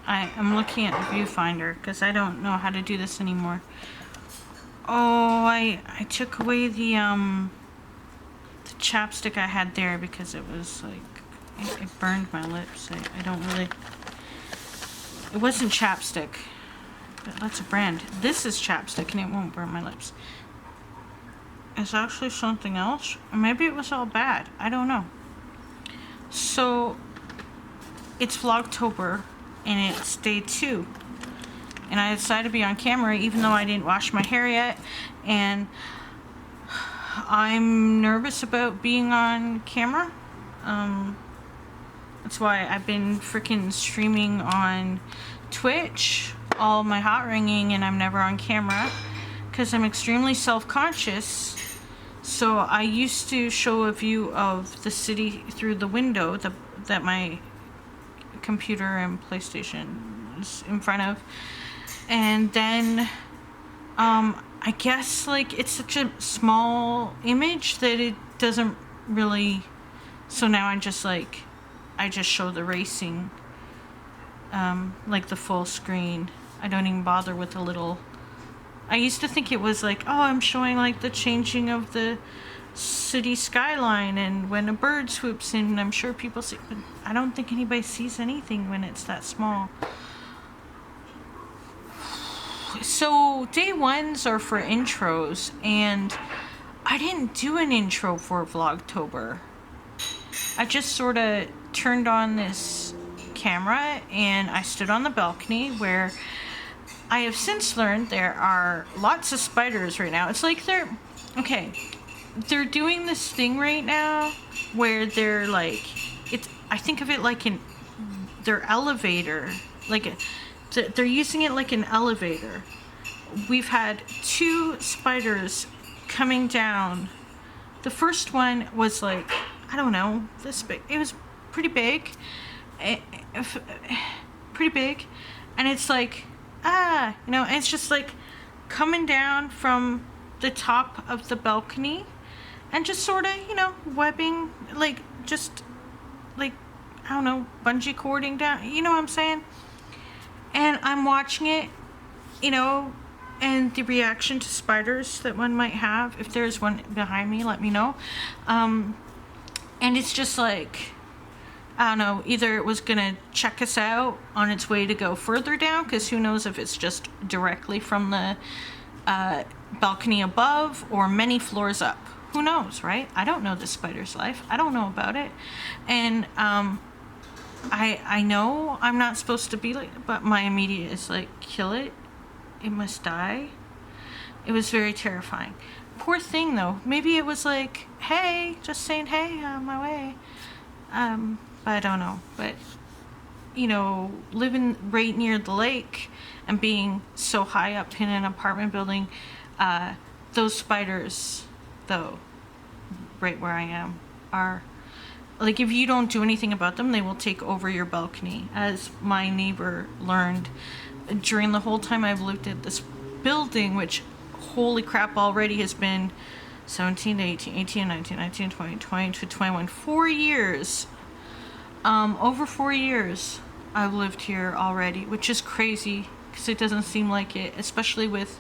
I'm looking at the viewfinder because I don't know how to do this anymore. Oh, I took away the chapstick I had there because it was like, it burned my lips. I don't really, it wasn't chapstick. That's a brand. This is chapstick and it won't burn my lips. It's actually something else. Or maybe it was all bad. I don't know. So, it's Vlogtober and it's day 2. And I decided to be on camera even though I didn't wash my hair yet. And I'm nervous about being on camera. That's why I've been freaking streaming on Twitch, all my hot ringing, and I'm never on camera because I'm extremely self-conscious. So I used to show a view of the city through the window that my computer and PlayStation is in front of. And then I guess like it's such a small image that it doesn't really, so now I just show the racing, like the full screen. I don't even bother with a little. I used to think it was like, oh, I'm showing like the changing of the city skyline and when a bird swoops in. I'm sure people see, but I don't think anybody sees anything when it's that small. So day 1s are for intros, and I didn't do an intro for Vlogtober. I just sort of turned on this camera and I stood on the balcony where I have since learned there are lots of spiders right now. It's like they're doing this thing right now where they're like, I think of it like their elevator, they're using it like an elevator. We've had 2 spiders coming down. The first one was like, I don't know, this big. It was pretty big. Pretty big. And it's like, and it's just like coming down from the top of the balcony and just sort of, webbing, just I don't know, bungee cording down, you know what I'm saying? And I'm watching it, and the reaction to spiders that one might have. If there's one behind me, let me know. And it's just like, I don't know, either it was gonna check us out on its way to go further down, because who knows if it's just directly from the balcony above or many floors up. Who knows, right? I don't know this spider's life. I don't know about it. And I know I'm not supposed to be like, but my immediate is like, kill it. It must die. It was very terrifying. Poor thing though. Maybe it was like, hey, just saying, hey, on my way. But I don't know. But, living right near the lake and being so high up in an apartment building, those spiders, though, right where I am, are, like, if you don't do anything about them, they will take over your balcony, as my neighbor learned during the whole time I've lived at this building, which, holy crap, already has been 17 to 18, 18, 19, 19, 20, 20 to 21, 4 years. Over 4 years I've lived here already, which is crazy because it doesn't seem like it, especially with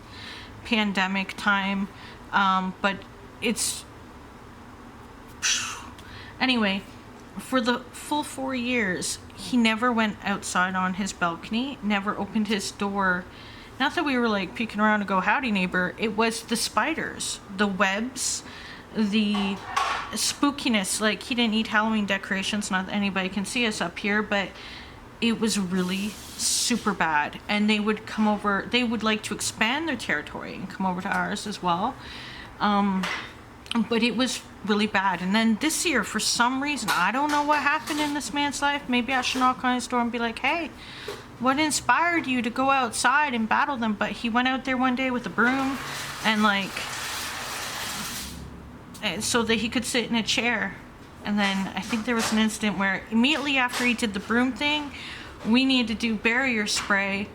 pandemic time. But it's, anyway, for the full 4 years, he never went outside on his balcony, never opened his door. Not that we were like peeking around to go, howdy neighbor. It was the spiders, the webs, the spookiness. Like, he didn't need Halloween decorations, not that anybody can see us up here, but it was really super bad. And they would come over, they would like to expand their territory and come over to ours as well. But it was really bad. And then this year, for some reason, I don't know what happened in this man's life. Maybe I should knock on his door and be like, hey, what inspired you to go outside and battle them? But he went out there one day with a broom and so that he could sit in a chair. And then I think there was an incident where immediately after he did the broom thing, we needed to do barrier spray.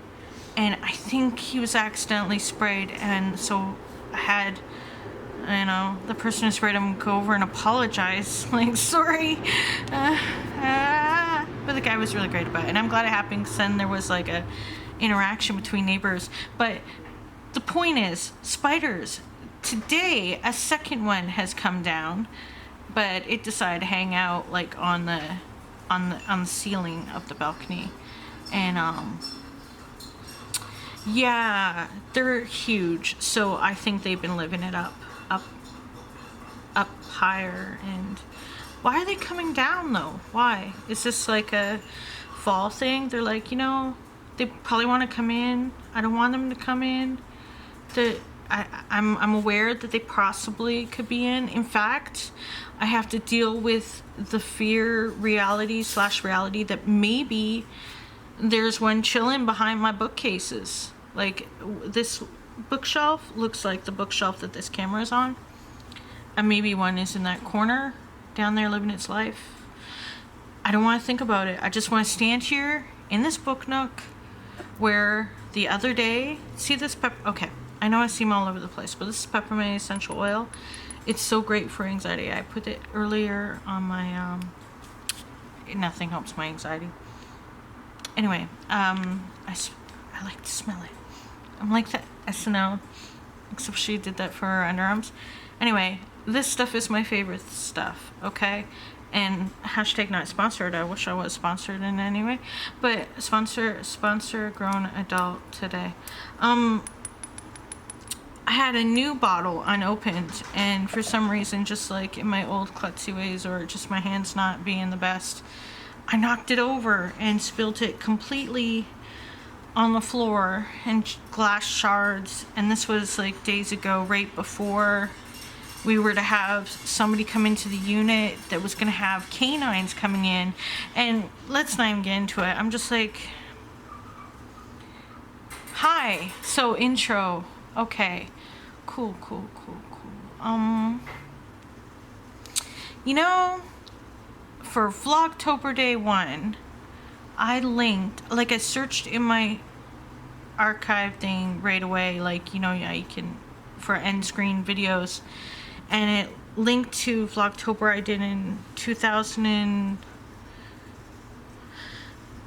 And I think he was accidentally sprayed. And so I had, the person who sprayed him go over and apologize. Like, sorry. But the guy was really great about it, and I'm glad it happened, because then there was like a interaction between neighbors. But the point is, spiders. Today, a second one has come down, but it decided to hang out like on the ceiling of the balcony, and yeah, they're huge. So I think they've been living it up higher. And why are they coming down though? Why? Is this like a fall thing? They're like, you know, they probably want to come in. I don't want them to come in. I'm aware that they possibly could be in. In fact, I have to deal with the fear reality that maybe there's one chilling behind my bookcases. Like, this bookshelf looks like the bookshelf that this camera is on. And maybe one is in that corner down there living its life. I don't want to think about it. I just want to stand here in this book nook where the other day, see this okay, I know I seem all over the place, but this is peppermint essential oil. It's so great for anxiety. I put it earlier on my, nothing helps my anxiety. Anyway, I like to smell it. I'm like the SNL, except she did that for her underarms. Anyway, this stuff is my favorite stuff, okay? And hashtag not sponsored. I wish I was sponsored in any way. But sponsor grown adult today. I had a new bottle unopened, and for some reason, just like in my old klutzy ways, or just my hands not being the best, I knocked it over and spilled it completely on the floor, and glass shards. And this was like days ago, right before we were to have somebody come into the unit that was going to have canines coming in. And let's not even get into it. I'm just like, hi. So intro. Okay. Cool. You know, for Vlogtober Day 1, I linked, like, I searched in my archive thing right away, like, you know, yeah, you can, for end screen videos, and it linked to Vlogtober I did in 2000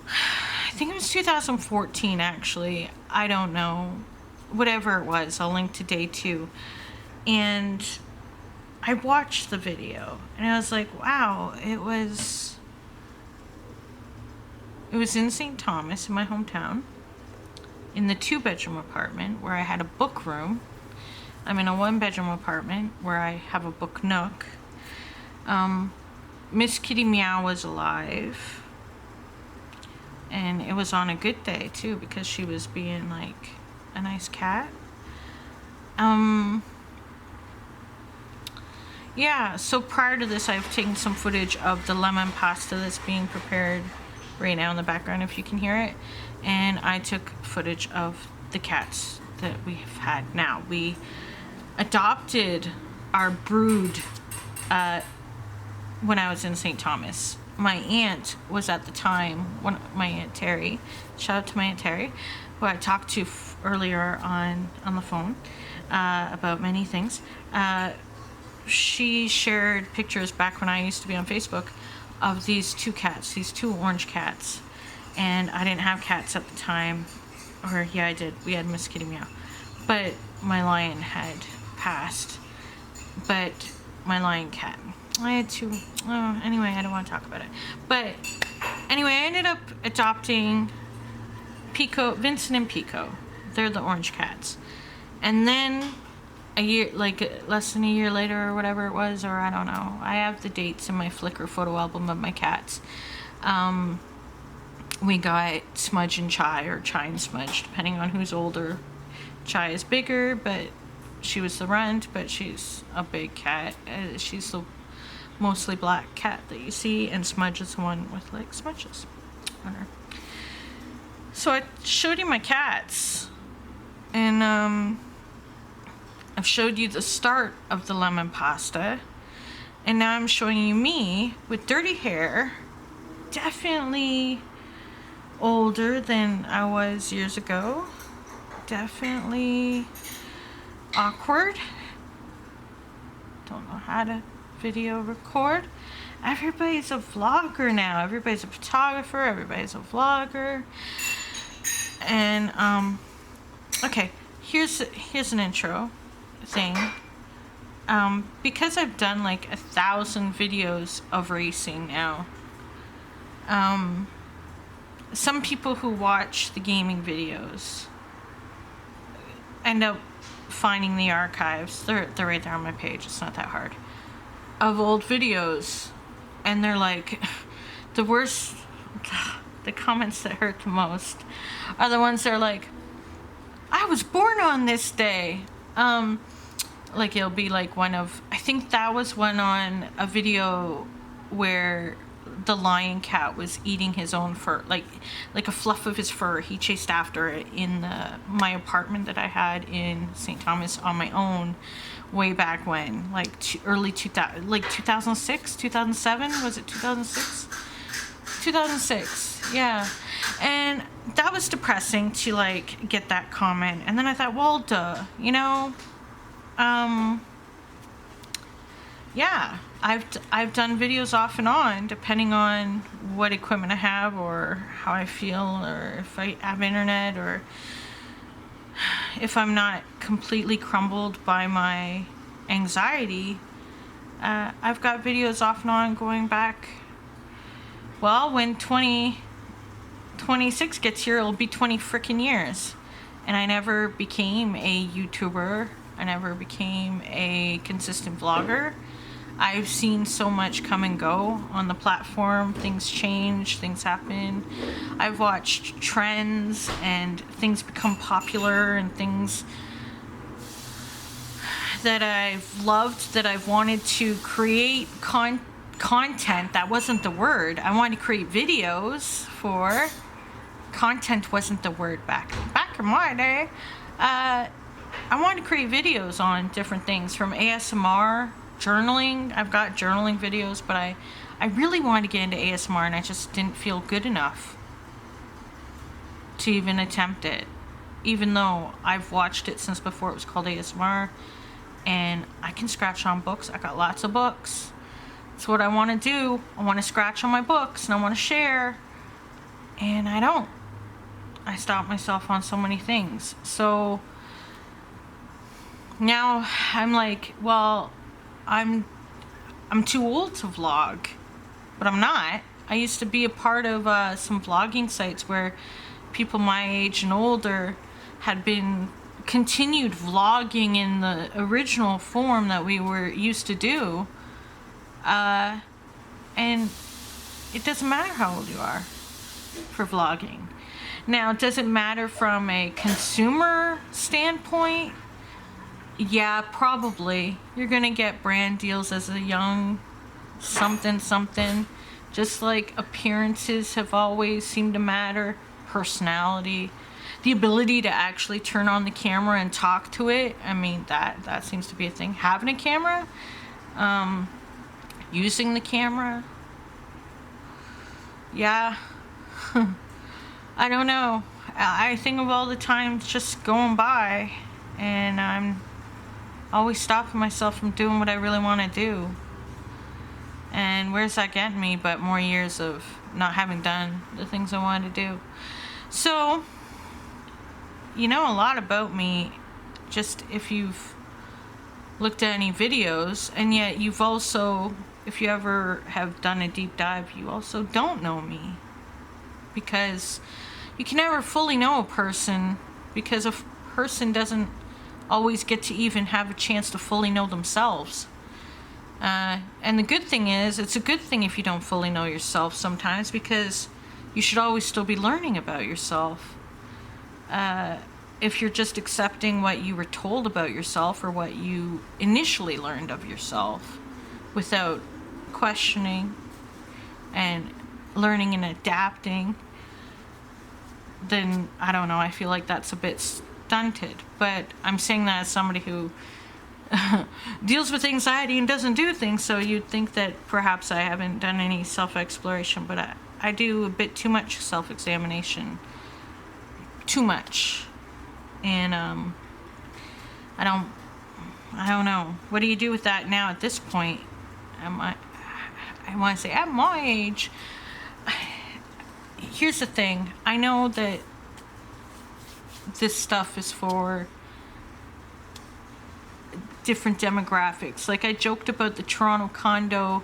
I think it was 2014, actually. I don't know. Whatever it was, I'll link to day 2. And I watched the video, and I was like, wow, it was in St. Thomas, in my hometown, in the 2-bedroom apartment where I had a book room. I'm in a 1-bedroom apartment where I have a book nook. Miss Kitty Meow was alive, and it was on a good day too, because she was being like a nice cat. Yeah, so prior to this, I've taken some footage of the lemon pasta that's being prepared right now in the background, if you can hear it. And I took footage of the cats that we've had. Now, we adopted our brood when I was in St. Thomas. My aunt was at the time, my Aunt Terry, shout out to my Aunt Terry, who I talked to earlier on the phone about many things. She shared pictures back when I used to be on Facebook of these 2 cats, these 2 orange cats. And I didn't have cats at the time. Or, yeah, I did. We had Miss Kitty Meow. But my lion had passed. But my lion cat. I had 2. Oh, anyway, I don't want to talk about it. But, anyway, I ended up adopting Pico, Vincent and Pico. They're the orange cats. And then a year, like less than a year later or whatever it was, or I don't know. I have the dates in my Flickr photo album of my cats. We got Smudge and Chai, or Chai and Smudge, depending on who's older. Chai is bigger, but she was the runt, but she's a big cat. She's the mostly black cat that you see, and Smudge is the one with like smudges on her. So I showed you my cats, and I've showed you the start of the lemon pasta, and now I'm showing you me with dirty hair, definitely older than I was years ago, definitely awkward, don't know how to video record, everybody's a vlogger now. Everybody's a photographer. Everybody's a vlogger. And okay, here's an intro thing. Because I've done like 1,000 videos of racing now. Some people who watch the gaming videos end up finding the archives. They're right there on my page. It's not that hard. Of old videos, and they're like, the worst, the comments that hurt the most are the ones that are like, I was born on this day. Like it'll be like one of, I think that was one on a video where the lion cat was eating his own fur, like a fluff of his fur. He chased after it in my apartment that I had in St. Thomas on my own way back when, like early 2000, like 2006, 2007, was it 2006? 2006, yeah. And that was depressing to like get that comment. And then I thought, well, duh, you know, yeah, I've done videos off and on depending on what equipment I have or how I feel, or if I have internet, or if I'm not completely crumbled by my anxiety. I've got videos off and on going back, well, when 2026 gets here, it'll be 20 freaking years. And I never became a YouTuber. I never became a consistent vlogger. I've seen so much come and go on the platform. Things change, things happen. I've watched trends and things become popular, and things that I've loved, that I've wanted to create content. That wasn't the word. I wanted to create videos for. Content wasn't the word back in my day. I wanted to create videos on different things, from ASMR, journaling. I've got journaling videos, but I really wanted to get into ASMR, and I just didn't feel good enough to even attempt it, even though I've watched it since before it was called ASMR, and I can scratch on books. I got lots of books. That's what I want to do. I want to scratch on my books, and I want to share, and I don't. I stop myself on so many things. So now I'm like, well, I'm too old to vlog, but I'm not. I used to be a part of some vlogging sites where people my age and older had been continued vlogging in the original form that we were used to do. And it doesn't matter how old you are for vlogging. Now, does it matter from a consumer standpoint? Yeah, probably. You're gonna get brand deals as a young something. Just like appearances have always seemed to matter. Personality. The ability to actually turn on the camera and talk to it. I mean, that seems to be a thing. Having a camera. Using the camera. Yeah. I don't know. I think of all the time just going by, and I'm always stopping myself from doing what I really want to do. And where's that getting me but more years of not having done the things I wanted to do? So, you know a lot about me, just if you've looked at any videos, and yet you've also, if you ever have done a deep dive, you also don't know me. Because you can never fully know a person, because a person doesn't always get to even have a chance to fully know themselves. And the good thing is, it's a good thing if you don't fully know yourself sometimes, because you should always still be learning about yourself. If you're just accepting what you were told about yourself, or what you initially learned of yourself, without questioning and learning and adapting, then I don't know, I feel like that's a bit stunted. But I'm saying that as somebody who deals with anxiety and doesn't do things, so you'd think that perhaps I haven't done any self-exploration, but I do a bit too much self-examination. Too much. And I don't know. What do you do with that now at this point? I want to say at my age, here's the thing. I know that this stuff is for different demographics. Like I joked about the Toronto condo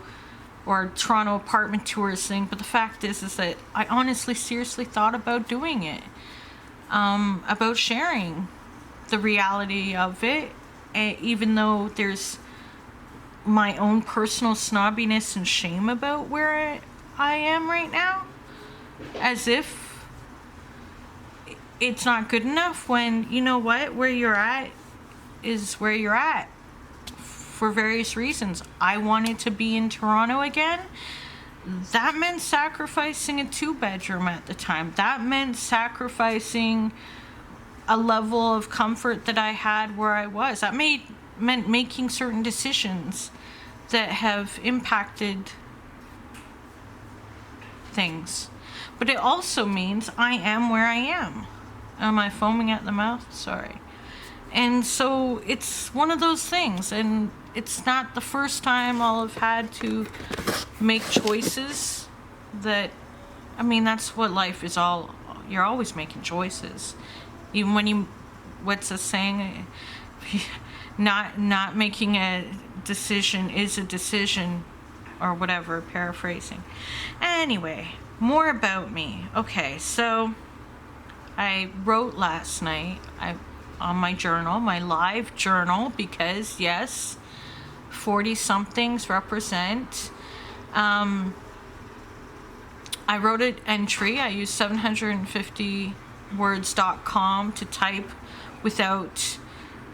or Toronto apartment tours thing, but the fact is that I honestly seriously thought about doing it, about sharing the reality of it, even though there's my own personal snobbiness and shame about where I am right now, as if it's not good enough, when you know what, where you're at is where you're at for various reasons. I wanted to be in Toronto again. That meant sacrificing a 2-bedroom at the time. That meant sacrificing a level of comfort that I had where I was. That meant making certain decisions that have impacted things. But it also means I am where I am. Am I foaming at the mouth? Sorry. And so it's one of those things, and it's not the first time I'll have had to make choices that, I mean, that's what life is all, you're always making choices. Even when you, what's the saying? Not making a decision is a decision, or whatever, paraphrasing. Anyway, more about me. Okay, so I wrote last night on my journal, my live journal, because yes, 40-somethings represent. I wrote an entry. I used 750words.com to type without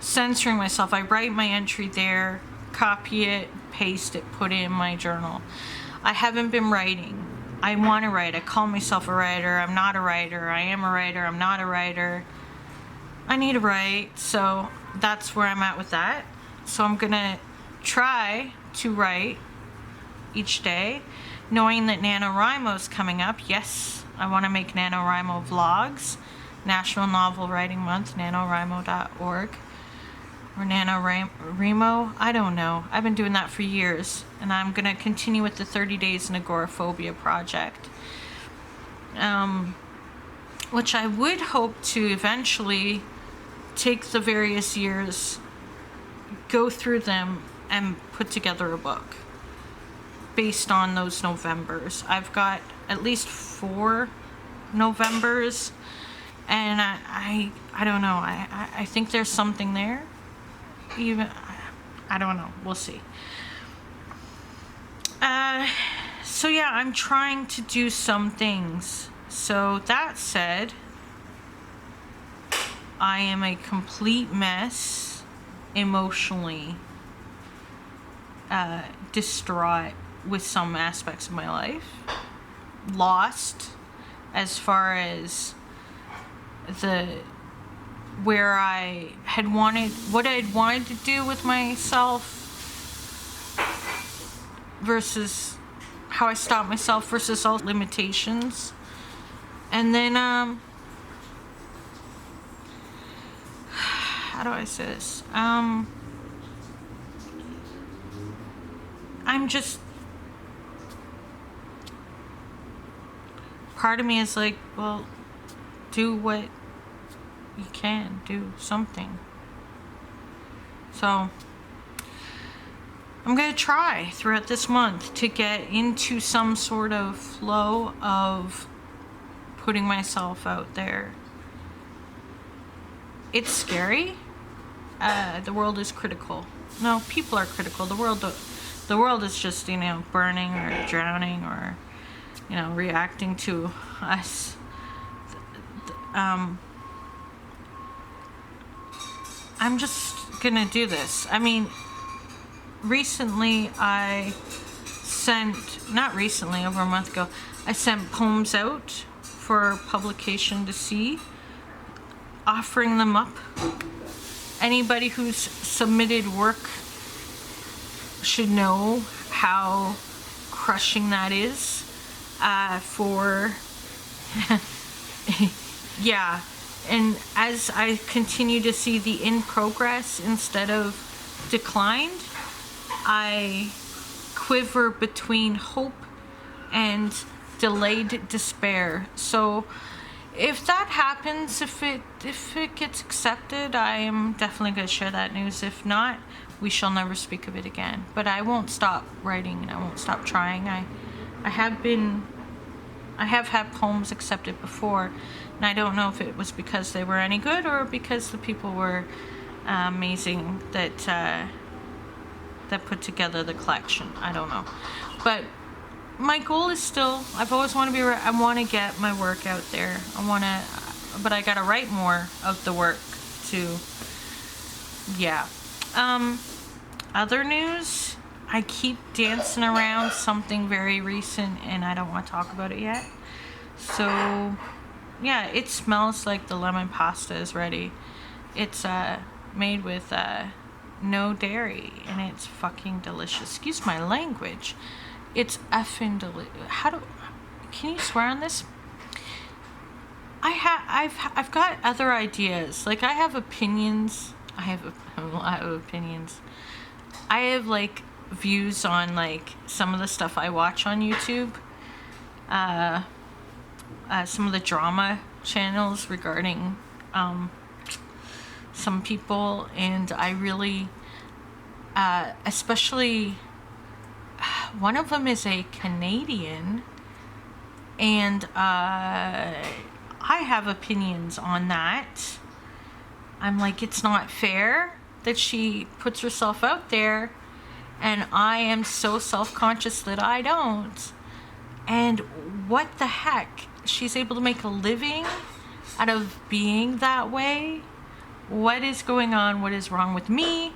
censoring myself. I write my entry there, copy it, paste it, put it in my journal. I haven't been writing. I want to write. I call myself a writer. I'm not a writer. I am a writer. I'm not a writer. I need to write. So that's where I'm at with that. So I'm going to try to write each day, knowing that NaNoWriMo is coming up. Yes, I want to make NaNoWriMo vlogs. National Novel Writing Month, nanowrimo.org. Or NaNoWriMo, I don't know. I've been doing that for years, and I'm going to continue with the 30 Days in Agoraphobia project, which I would hope to eventually take the various years, go through them, and put together a book based on those Novembers. I've got at least 4 Novembers, and I don't know. I think there's something there. Even, I don't know. We'll see. So yeah, I'm trying to do some things. So that said, I am a complete mess emotionally, distraught with some aspects of my life, lost as far as where I had wanted, what I had wanted to do with myself versus how I stopped myself versus all limitations. And then, how do I say this? I'm just, part of me is like, well, do what you can, do something. So I'm going to try throughout this month to get into some sort of flow of putting myself out there. It's scary. The world is critical. No, people are critical. The world is just, burning or drowning or, reacting to us. I'm just gonna do this. I mean, recently over a month ago, I sent poems out for publication to see, offering them up. Anybody who's submitted work should know how crushing that is for yeah. And as I continue to see the in progress instead of declined, I quiver between hope and delayed despair. So if that happens, if it gets accepted, I am definitely going to share that news. If not, we shall never speak of it again. But I won't stop writing, and I won't stop trying. I have had poems accepted before, and I don't know if it was because they were any good or because the people were amazing that put together the collection. I don't know. But my goal is still, I've always wanted to be, I want to get my work out there. But I gotta write more of the work too. Yeah. Other news, I keep dancing around something very recent and I don't want to talk about it yet. So yeah, it smells like the lemon pasta is ready. It's made with no dairy and it's fucking delicious. Excuse my language. It's effing delicious. Can you swear on this? I've got other ideas. Like, I have opinions. I have a lot of opinions. I have like views on like some of the stuff I watch on YouTube. Some of the drama channels regarding some people, and I really, especially one of them is a Canadian, and I have opinions on that. I'm like, it's not fair that she puts herself out there, and I am so self-conscious that I don't. And what the heck? She's able to make a living out of being that way. What is going on? What is wrong with me?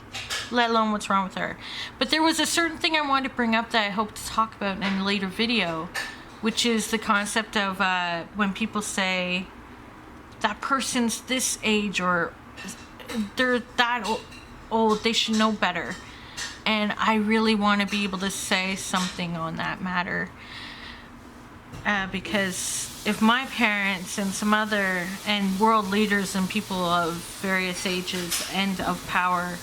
Let alone what's wrong with her. But there was a certain thing I wanted to bring up that I hope to talk about in a later video, which is the concept of when people say that person's this age or they're that old, they should know better. And I really want to be able to say something on that matter. Because if my parents and some other and world leaders and people of various ages and of power,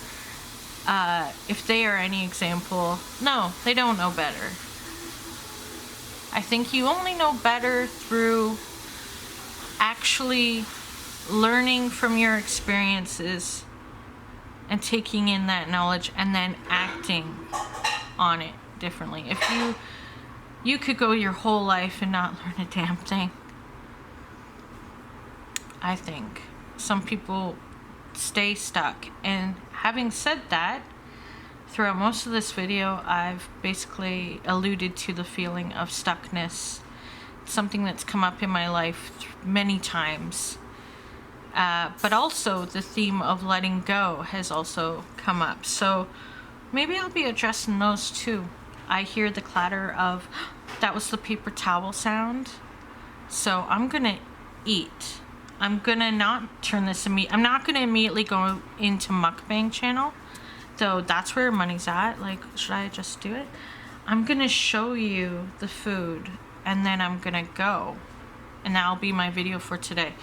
if they are any example, no, they don't know better. I think you only know better through actually learning from your experiences and taking in that knowledge and then acting on it differently. If you could go your whole life and not learn a damn thing. I think some people stay stuck. And having said that, throughout most of this video, I've basically alluded to the feeling of stuckness. It's something that's come up in my life many times. But also the theme of letting go has also come up. So maybe I'll be addressing those too. I hear the clatter of, that was the paper towel sound. So I'm gonna eat. I'm gonna not turn this I'm not gonna immediately go into mukbang channel, though that's where money's at. Like, should I just do it? I'm gonna show you the food and then I'm gonna go, and that'll be my video for today.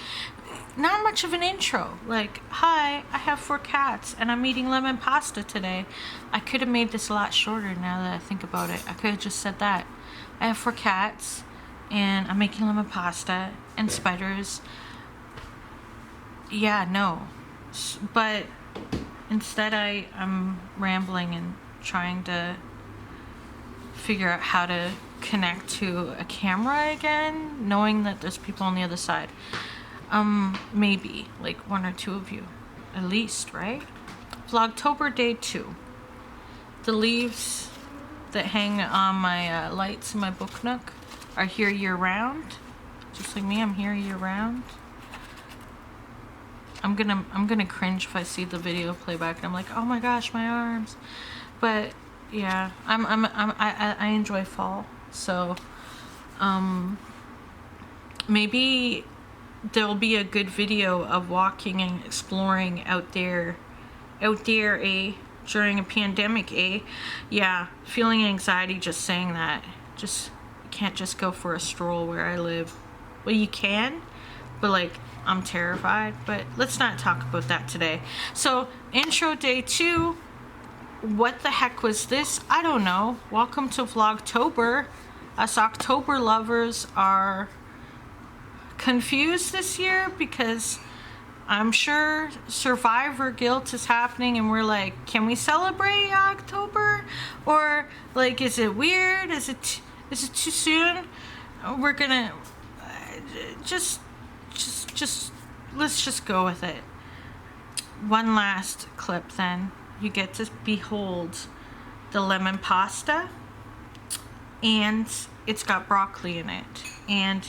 Not much of an intro. Like, hi, I have 4 cats and I'm eating lemon pasta today. I could have made this a lot shorter now that I think about it. I could have just said that. I have 4 cats and I'm making lemon pasta and spiders. Yeah, no. But instead I'm rambling and trying to figure out how to connect to a camera again, knowing that there's people on the other side. Maybe like 1 or 2 of you at least, right? Vlogtober day 2. The leaves that hang on my lights in my book nook are here year round. Just like me, I'm here year round. I'm gonna cringe if I see the video playback and I'm like, oh my gosh, my arms. But yeah, I enjoy fall, so maybe there'll be a good video of walking and exploring out there, during a pandemic, Yeah, feeling anxiety just saying that. Just, you can't just go for a stroll where I live. Well, you can, but like, I'm terrified. But let's not talk about that today. So, intro day 2, what the heck was this? I don't know. Welcome to Vlogtober. Us October lovers are confused this year because I'm sure survivor guilt is happening and we're like, can we celebrate October? Or like, is it weird? Is it too soon? We're gonna just let's just go with it. One last clip then. You get to behold the lemon pasta, and it's got broccoli in it, and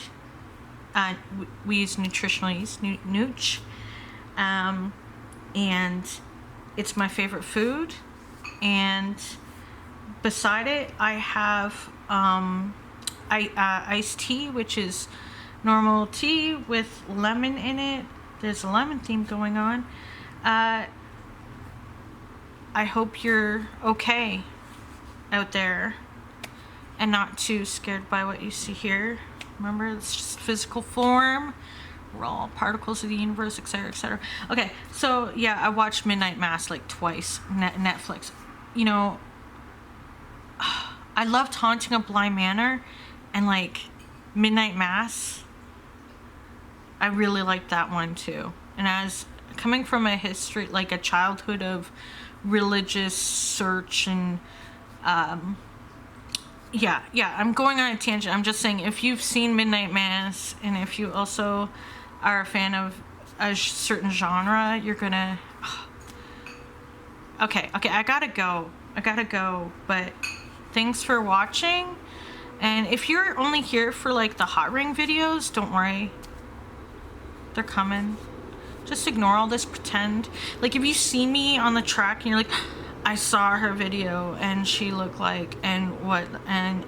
we use nutritional yeast, nooch, and it's my favorite food. And beside it I have iced tea, which is normal tea with lemon in it. There's a lemon theme going on. I hope you're okay out there and not too scared by what you see here. Remember, it's just physical form. We're all particles of the universe, etc., etc. Okay, so yeah, I watched Midnight Mass like twice. Netflix. You know, I loved Haunting of Bly Manor, and like Midnight Mass, I really liked that one too. And as coming from a history, like a childhood of religious search and yeah, I'm going on a tangent. I'm just saying, if you've seen Midnight Mass and if you also are a fan of a certain genre, you're gonna okay, I gotta go, but thanks for watching. And if you're only here for like the hot ring videos, don't worry, they're coming. Just ignore all this pretend. Like, if you see me on the track and you're like, I saw her video and she looked like, and what, and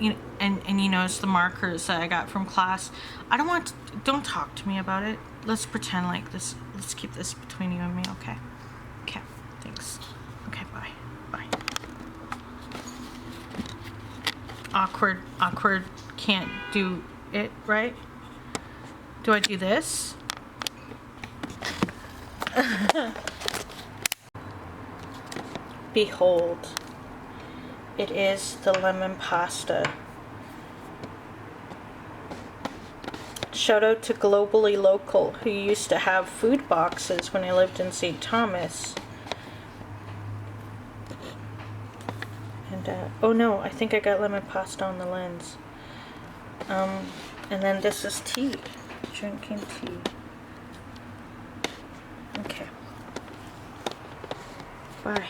you know, and you know, it's the markers that I got from class. I don't want to, don't talk to me about it. Let's pretend like this. Let's keep this between you and me, okay? Okay, thanks. Okay, bye. Awkward can't do it, right? Do I do this? Behold, it is the lemon pasta. Shout out to Globally Local, who used to have food boxes when I lived in St. Thomas. And oh no, I think I got lemon pasta on the lens. And then this is tea, drinking tea. Okay. Bye.